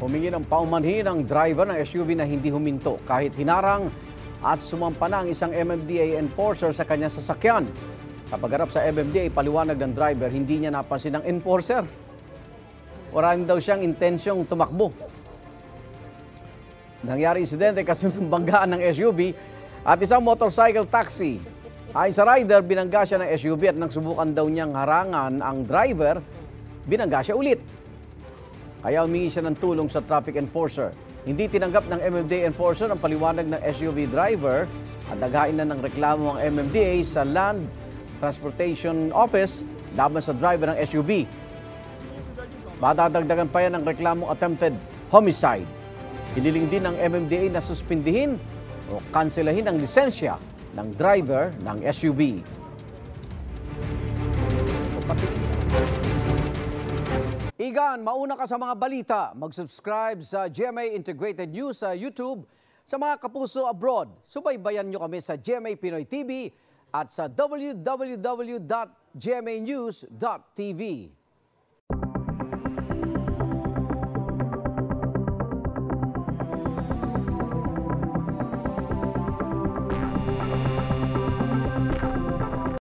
Humingi ng paumanhin ang driver ng SUV na hindi huminto kahit hinarang at sumampa na ang isang MMDA enforcer sa kanyang sasakyan. Sa pagharap sa MMDA, paliwanag ng driver, hindi niya napansin ang enforcer. Wala daw siyang intensyong tumakbo. Nangyari insidente kasunod ng banggaan ng SUV at isang motorcycle taxi. Ayon sa rider, binangga siya ng SUV at nang subukan daw niyang harangan ang driver, binangga siya ulit. Kaya humingi siya ng tulong sa traffic enforcer. Hindi tinanggap ng MMDA enforcer ang paliwanag ng SUV driver at naghain na ng reklamo ang MMDA sa Land Transportation Office laban sa driver ng SUV. Madadagdagan pa yan ng reklamong attempted homicide. Hiniling din ng MMDA na suspindihin o kanselahin ang lisensya ng driver ng SUV. Igan, mauna ka sa mga balita. Mag-subscribe sa GMA Integrated News sa YouTube. Sa mga kapuso abroad, subaybayan nyo kami sa GMA Pinoy TV at sa www.gmanews.tv.